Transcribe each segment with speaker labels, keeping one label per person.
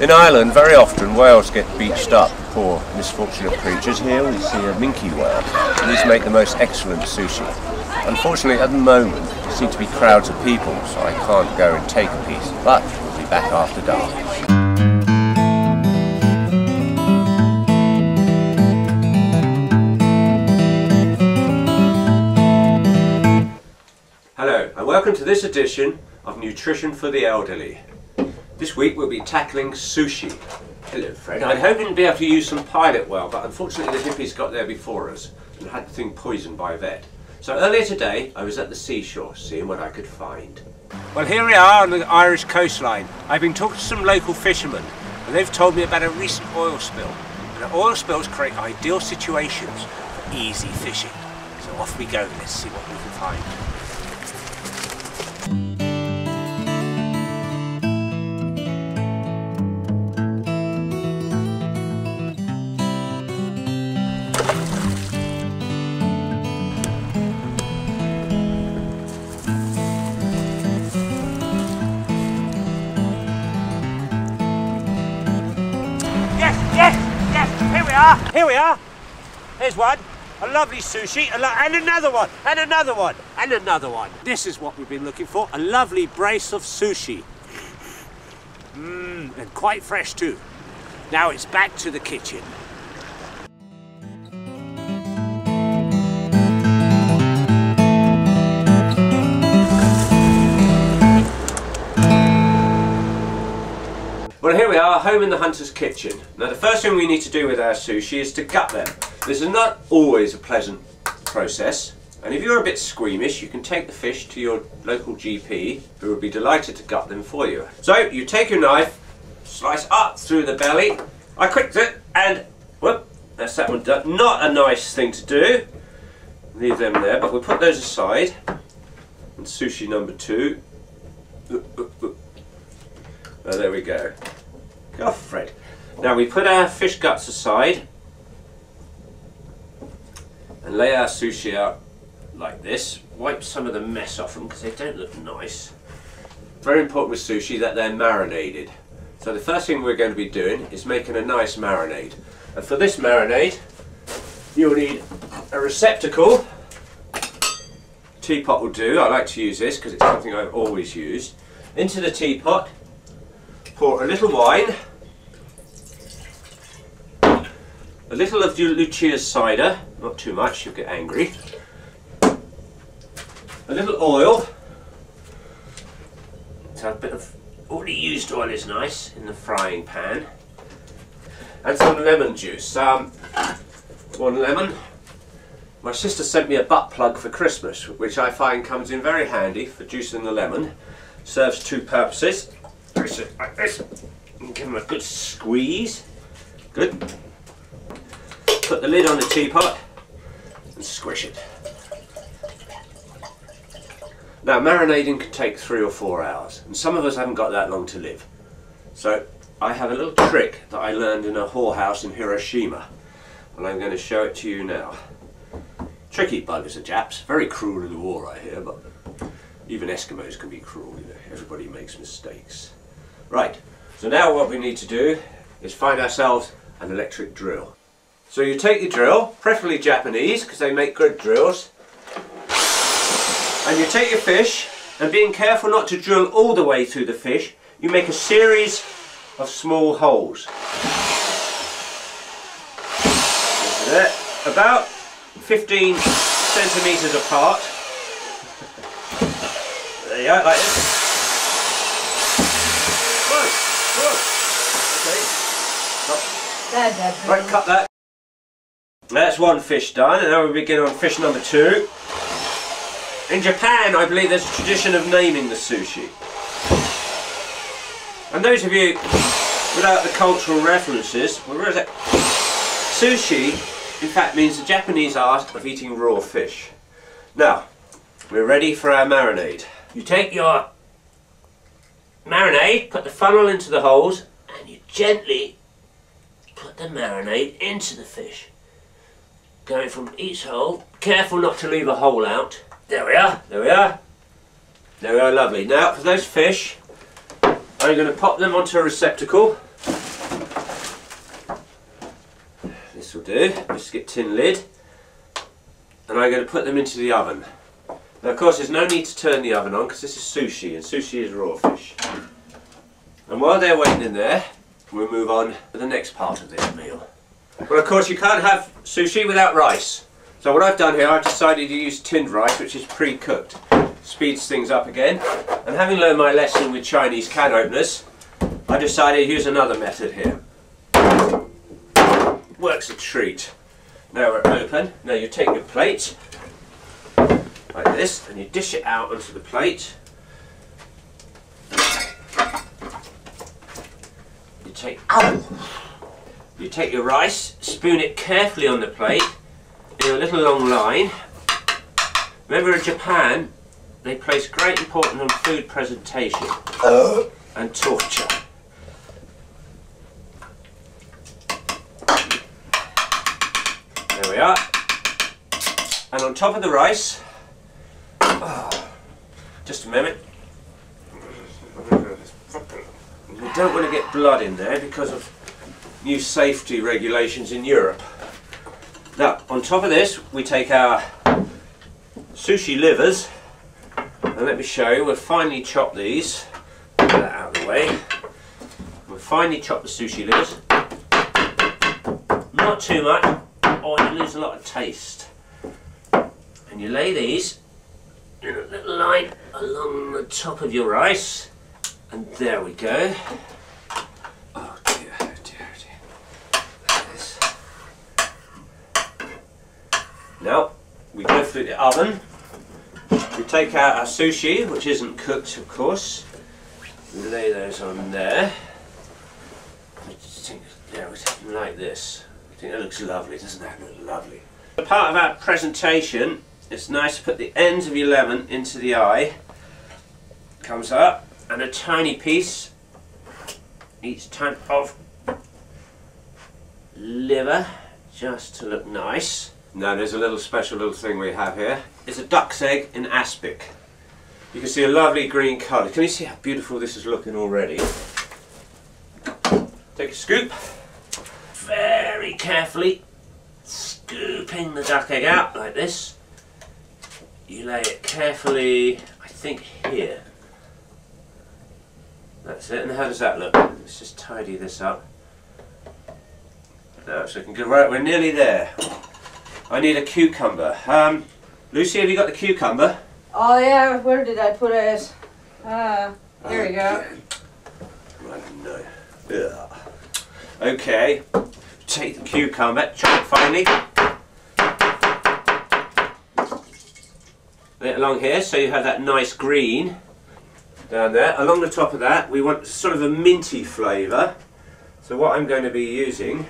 Speaker 1: In Ireland, very often whales get beached up. Poor misfortunate creatures. Here we see a minke whale. These make the most excellent sushi. Unfortunately, at the moment, there seem to be crowds of people, so I can't go and take a piece. But we'll be back after dark. Hello, and welcome to this edition of Nutrition for the Elderly. This week we'll be tackling sushi. Hello Fred. I'd hoping to be able to use some pilot whale, but unfortunately the hippies got there before us and had the thing poisoned by a vet. So earlier today I was at the seashore seeing what I could find. Well, here we are on the Irish coastline. I've been talking to some local fishermen and they've told me about a recent oil spill. And oil spills create ideal situations for easy fishing. So off we go, let's see what we can find. Here we are. Here's one. A lovely sushi, and another one, and another one, and another one. This is what we've been looking for, a lovely brace of sushi. And quite fresh too. Now it's back to the kitchen. Well, here we are, home in the hunter's kitchen. Now the first thing we need to do with our sushi is to gut them. This is not always a pleasant process, and if you're a bit squeamish you can take the fish to your local GP who will be delighted to gut them for you. So you take your knife, slice up through the belly. I clicked it and whoop, that's that one done. Not a nice thing to do. Leave them there, but we'll put those aside. And sushi number 2. Oh, there we go. Go off, Fred. Now we put our fish guts aside and lay our sushi out like this. Wipe some of the mess off them because they don't look nice. Very important with sushi that they're marinated. So the first thing we're going to be doing is making a nice marinade. And for this marinade, you'll need a receptacle. Teapot will do. I like to use this because it's something I've always used. Into the teapot, pour a little wine, a little of Lucia's cider, not too much, you'll get angry, a little oil, so a bit of already used oil is nice in the frying pan, and some lemon juice. One lemon. My sister sent me a butt plug for Christmas, which I find comes in very handy for juicing the lemon. Serves two purposes. Like this, and give them a good squeeze. Good. Put the lid on the teapot and squish it. Now marinating can take 3 or 4 hours, and some of us haven't got that long to live. So I have a little trick that I learned in a whorehouse in Hiroshima, and I'm going to show it to you now. Tricky buggers are Japs, very cruel in the war I hear, but even Eskimos can be cruel, you know. Everybody makes mistakes. Right, so now what we need to do is find ourselves an electric drill. So you take your drill, preferably Japanese because they make good drills, and you take your fish, and being careful not to drill all the way through the fish, you make a series of small holes. About 15 centimetres apart. There you go, like this. Right, cut that. That's one fish done, and now we begin on fish number 2. In Japan, I believe there's a tradition of naming the sushi. And those of you without the cultural references, well, where is it? Sushi, in fact, means the Japanese art of eating raw fish. Now, we're ready for our marinade. You take your marinade, put the funnel into the holes, and you gently put the marinade into the fish. Going from each hole, careful not to leave a hole out. There we are, there we are. There we are, lovely. Now for those fish, I'm going to pop them onto a receptacle. do, biscuit tin lid, and I'm going to put them into the oven. Now of course there's no need to turn the oven on because this is sushi, and sushi is raw fish. And while they're waiting in there, we'll move on to the next part of this meal. Well, of course you can't have sushi without rice. So what I've done here, I've decided to use tinned rice, which is pre-cooked. Speeds things up again. And having learned my lesson with Chinese can openers, I decided to use another method here. Works a treat. Now we're open. Now you take your plate, like this, and you dish it out onto the plate. You take your rice, spoon it carefully on the plate in a little long line. Remember, in Japan they place great importance on food presentation and torture. There we are. And on top of the rice, just a minute. We don't want to get blood in there because of new safety regulations in Europe. Now, on top of this, we take our sushi livers, and let me show you, we'll finely chop these. Get that out of the way. We'll finely chop the sushi livers. Not too much, or you lose a lot of taste. And you lay these in a little line along the top of your rice. And there we go. Oh dear, oh dear, oh dear. Like this. Now, we go through the oven. We take out our sushi, which isn't cooked, of course. We lay those on there. Yeah, we take them like this. I think that looks lovely, doesn't that look lovely? A part of our presentation, it's nice to put the ends of your lemon into the eye. Comes up. And a tiny piece each time of liver, just to look nice. Now there's a little special little thing we have here. It's a duck's egg in aspic. You can see a lovely green colour. Can you see how beautiful this is looking already? Take a scoop. Very carefully scooping the duck egg out like this. You lay it carefully, I think here. That's it, and how does that look? Let's just tidy this up. Now, so we can go right, we're nearly there. I need a cucumber. Lucy, have you got the cucumber?
Speaker 2: Oh yeah, where did I put it? Here we go.
Speaker 1: Right, no. Ugh. Okay, take the cucumber, chop it finely. Lay it along here so you have that nice green. Down there, along the top of that, we want sort of a minty flavour. So what I'm going to be using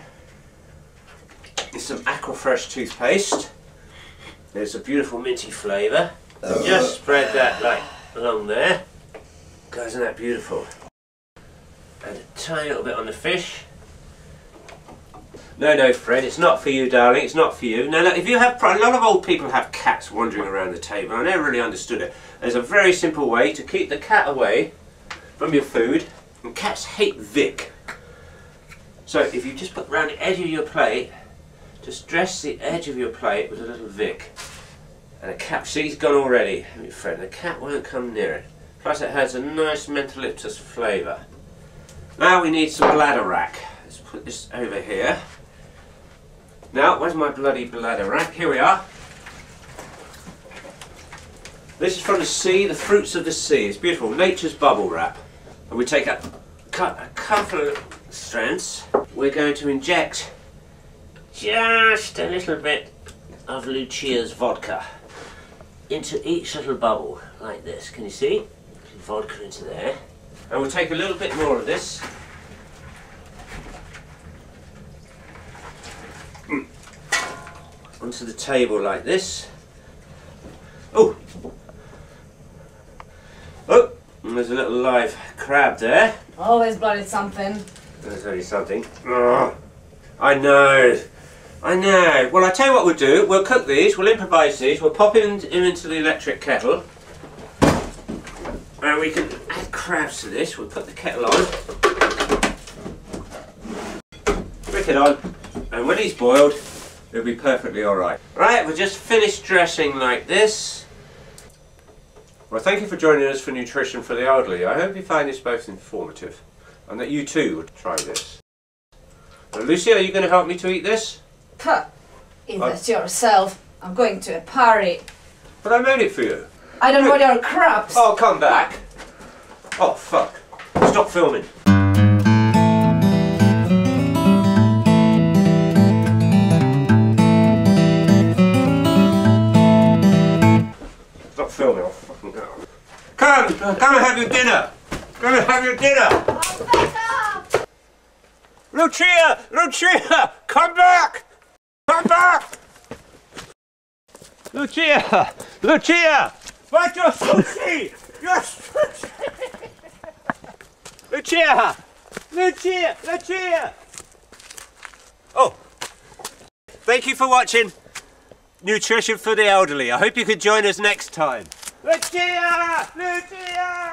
Speaker 1: is some Aquafresh toothpaste. There's a beautiful minty flavour. Just spread that like along there. God, isn't that beautiful? And a tiny little bit on the fish. No, Fred, it's not for you, darling. It's not for you. Now, look, if you have, a lot of old people have cats wandering around the table. I never really understood it. There's a very simple way to keep the cat away from your food, and cats hate Vic. So if you just put around the edge of your plate, just dress the edge of your plate with a little Vic, and the cat, see, he's gone already, Fred. The cat won't come near it. Plus, it has a nice mentholyptus flavour. Now we need some bladder rack. Let's put this over here. Now, where's my bloody bladder rack? Here we are. This is from the sea, the fruits of the sea. It's beautiful, nature's bubble wrap. And we take a couple of strands. We're going to inject just a little bit of Lucia's vodka into each little bubble, like this. Can you see? Vodka into there. And we'll take a little bit more of this. Onto the table like this. Oh! Oh! And there's a little live crab there.
Speaker 2: Always bloody something.
Speaker 1: There's only something. Oh, I know. Well, I tell you what we'll do. We'll cook these, we'll improvise these, we'll pop them into the electric kettle. And we can add crabs to this. We'll put the kettle on. Brick it on. And when he's boiled, It'll be perfectly alright. Right, we're just finished dressing like this. Well, thank you for joining us for Nutrition for the Elderly. I hope you find this both informative and that you too would try this. Now, Lucy, are you going to help me to eat this?
Speaker 2: Puh! Eat it yourself. I'm going to a party.
Speaker 1: But I made it for you.
Speaker 2: I don't want your crumbs.
Speaker 1: I'll come back. Oh, fuck. Stop filming. Stop filming, I'll fucking go. Come and have your dinner. Come and have your dinner.
Speaker 2: I'll back up.
Speaker 1: Lucia! Lucia! Come back! Come back! Lucia! Lucia! Where's your sushi? Your sushi! Lucia! Lucia! Lucia! Oh! Thank you for watching Nutrition for the Elderly. I hope you can join us next time. Lucia! Lucia!